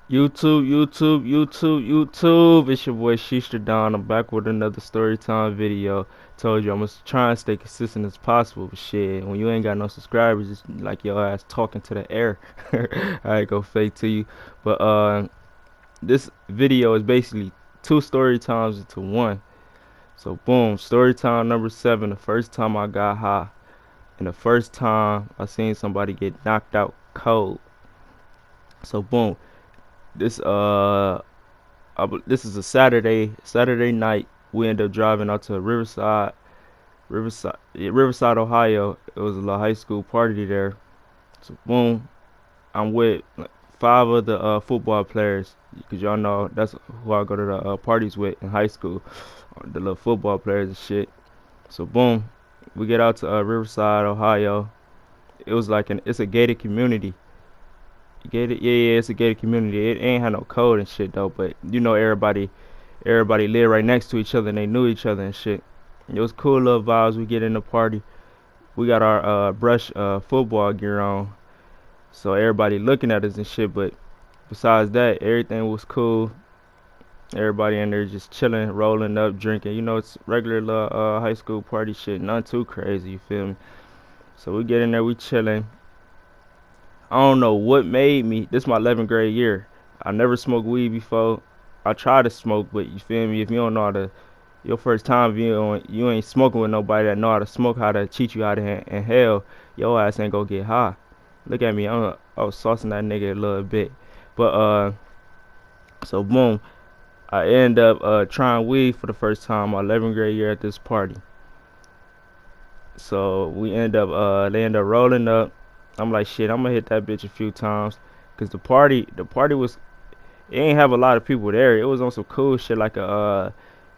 YouTube. It's your boy Sheester Don. I'm back with another Storytime video. Told you I'm gonna try and stay consistent as possible. But shit, when you ain't got no subscribers, it's like your ass talking to the air. I ain't gonna fake to you. But this video is basically two story times into one. So boom, story time number 7. The first time I got high, and the first time I seen somebody get knocked out cold. So boom, this this is a Saturday night. We end up driving out to Riverside, Ohio. It was a little high school party there. So boom, I'm with like 5 other football players, because y'all know that's who I go to the parties with in high school, the little football players and shit. So boom, we get out to Riverside, Ohio. It was like it's a gated community. Gated, yeah, it's a gated community. It ain't had no code and shit though, but you know everybody lived right next to each other and they knew each other and shit. It was cool little vibes. We get in the party. We got our brush football gear on, so everybody looking at us and shit. But besides that, everything was cool. Everybody in there just chilling, rolling up, drinking. You know, it's regular little high school party shit. Nothing too crazy. You feel me? So we get in there, we chilling. I don't know what made me. This is my 11th grade year. I never smoked weed before. I tried to smoke, but you feel me? If you don't know how to, your first time, if you ain't smoking with nobody that know how to smoke, how to teach you how to inhale, your ass ain't gonna get high. Look at me, I was saucing that nigga a little bit, but so boom, I end up trying weed for the first time my 11th grade year at this party. So they end up rolling up. I'm like, shit, I'm gonna hit that bitch a few times, cause the party was, it ain't have a lot of people there. It was on some cool shit, like it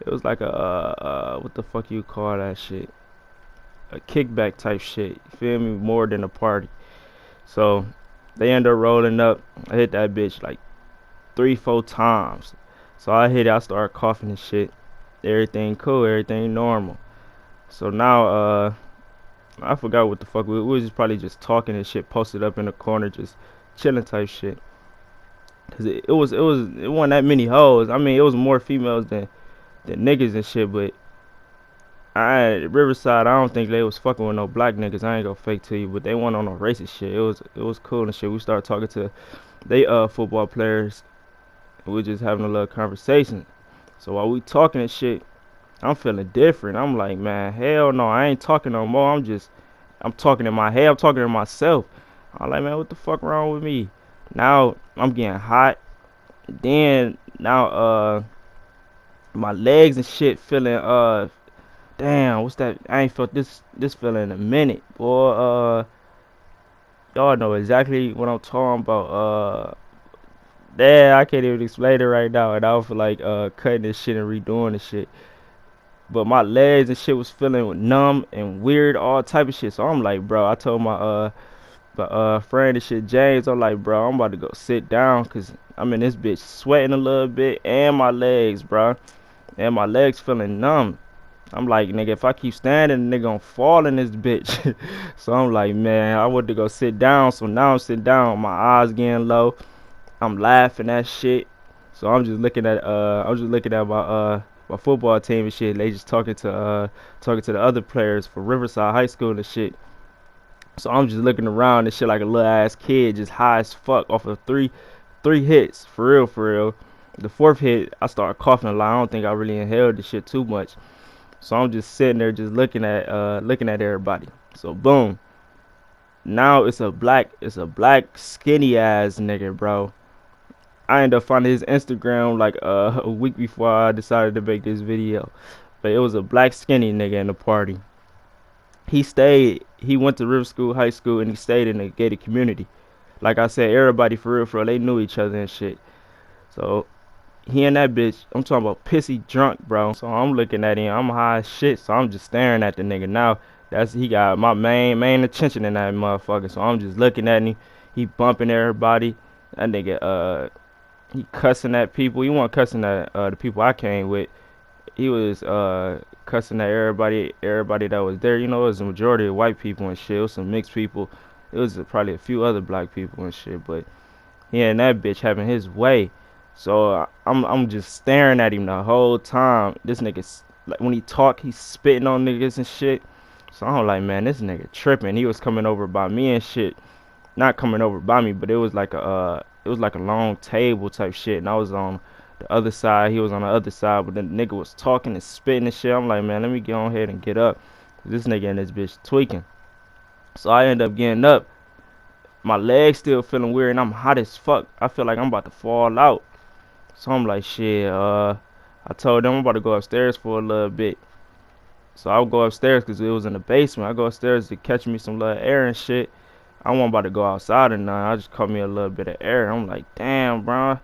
was like what the fuck you call that shit? A kickback type shit. You feel me? More than a party. So they end up rolling up. I hit that bitch like 3, 4 times. So I hit it. I start coughing and shit. Everything cool. Everything normal. So now I forgot what the fuck we was just probably just talking and shit, posted up in the corner, just chilling type shit. Cause it wasn't that many hoes. I mean, it was more females than niggas and shit. But Riverside, I don't think they was fucking with no black niggas. I ain't gonna fake to you, but they weren't on no racist shit. It was cool and shit. We started talking to they football players. And we just having a little conversation. So while we talking and shit, I'm feeling different. I'm like, man, hell no, I ain't talking no more. I'm talking in my head. I'm talking to myself. I'm like, man, what the fuck wrong with me? Now I'm getting hot. Then now my legs and shit feeling damn, what's that? I ain't felt this feeling in a minute, boy. Y'all know exactly what I'm talking about. Damn, I can't even explain it right now, and I don't feel like cutting this shit and redoing this shit. But my legs and shit was feeling numb and weird, all type of shit. So I'm like, bro, I told my friend and shit, James, I'm like, bro, I'm about to go sit down, cause I'm in this bitch sweating a little bit, and my legs, bro, and my legs feeling numb. I'm like, nigga, if I keep standing, nigga gonna fall in this bitch. So I'm like, man, I went to go sit down. So now I'm sitting down, my eyes getting low. I'm laughing at shit. So I'm just looking at my football team and shit. They just talking to the other players for Riverside High School and shit. So I'm just looking around and shit like a little ass kid, just high as fuck off of three hits, for real, for real. The fourth hit, I started coughing a lot. I don't think I really inhaled the shit too much. So I'm just sitting there, just looking at everybody. So boom, now it's a black skinny ass nigga, bro. I ended up finding his Instagram like a week before I decided to make this video. But it was a black skinny nigga in the party. He went to River School High School, and he stayed in a gated community. Like I said, everybody for real, they knew each other and shit. So he and that bitch, I'm talking about pissy drunk, bro. So I'm looking at him, I'm high as shit, so I'm just staring at the nigga. Now he got my main attention in that motherfucker. So I'm just looking at him. He bumping everybody. That nigga he cussing at people. He wasn't cussing at the people I came with. He was cussing at everybody that was there. You know, it was a majority of white people and shit. It was some mixed people. It was probably a few other black people and shit, but He and that bitch having his way. So I'm just staring at him the whole time. This nigga, like when he talk, he's spitting on niggas and shit. So I'm like, man, this nigga tripping. He was coming over by me and shit. Not coming over by me, but it was like a long table type shit, and I was on the other side. He was on the other side, but the nigga was talking and spitting and shit. I'm like, man, let me get on ahead and get up. This nigga and this bitch tweaking. So I end up getting up. My legs still feeling weird, and I'm hot as fuck. I feel like I'm about to fall out. So I'm like, shit. I told them I'm about to go upstairs for a little bit. So I'll go upstairs because it was in the basement. I go upstairs to catch me some little air and shit. I wasn't about to go outside or nothing. I just caught me a little bit of air. I'm like, damn, bro.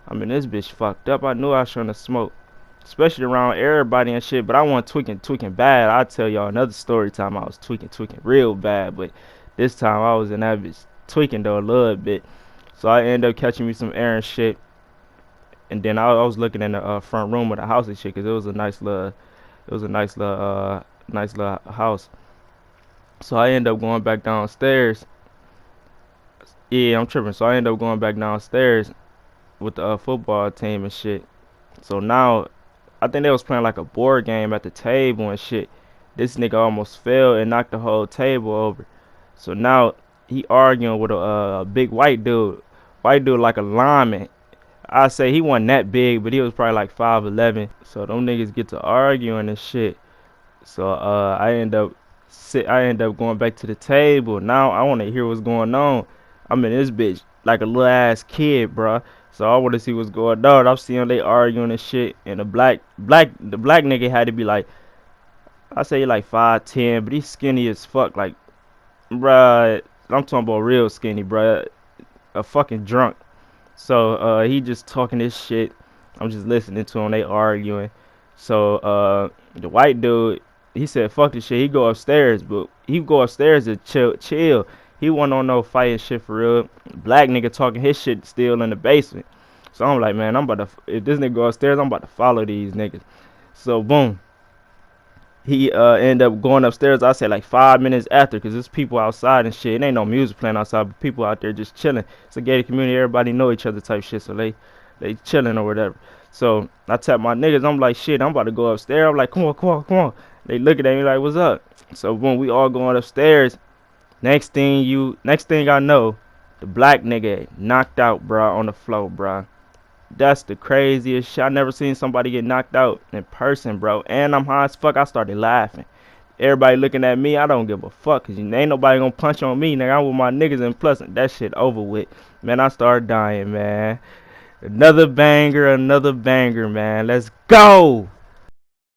I mean, this bitch fucked up. I knew I shouldn't have smoked, especially around everybody and shit. But I wasn't tweaking bad. I'll tell y'all another story time I was tweaking real bad. But this time I was in that bitch tweaking though a little bit. So I ended up catching me some air and shit. And then I was looking in the front room of the house and shit, cause it was a nice little house. So I ended up going back downstairs. Yeah, I'm tripping. So I ended up going back downstairs with the football team and shit. So now, I think they was playing like a board game at the table and shit. This nigga almost fell and knocked the whole table over. So now he arguing with a big white dude. White dude like a lineman. I say he wasn't that big, but he was probably like 5'11". So them niggas get to arguing and shit. So I end up going back to the table. Now I want to hear what's going on. I'm in this bitch like a little ass kid, bruh. So I want to see what's going on. I'm seeing they arguing and shit. And the black nigga had to be like, I say like 5'10", but he's skinny as fuck. Like, bruh, I'm talking about real skinny, bruh. A fucking drunk. So he just talking this shit. I'm just listening to him. They arguing. So the white dude, he said fuck this shit. He go upstairs, but he go upstairs to chill. He wasn't on no fighting shit for real. Black nigga talking his shit still in the basement. So I'm like, man, I'm about to, if this nigga go upstairs, I'm about to follow these niggas. So boom, he end up going upstairs. I say like 5 minutes after, because there's people outside and shit. It ain't no music playing outside, but people out there just chilling. It's a gated community, everybody know each other type shit, so they chilling or whatever. So I tap my niggas, I'm like, shit, I'm about to go upstairs. I'm like, come on. They looking at me like, what's up? So boom, we all going upstairs. Next thing I know, the black nigga knocked out, bro, on the floor, bro. That's the craziest shit. I never seen somebody get knocked out in person, bro. And I'm high as fuck. I started laughing. Everybody looking at me. I don't give a fuck, cause ain't nobody gonna punch on me, nigga. I'm with my niggas in Pleasant. That shit over with. Man, I started dying, man. Another banger, man. Let's go.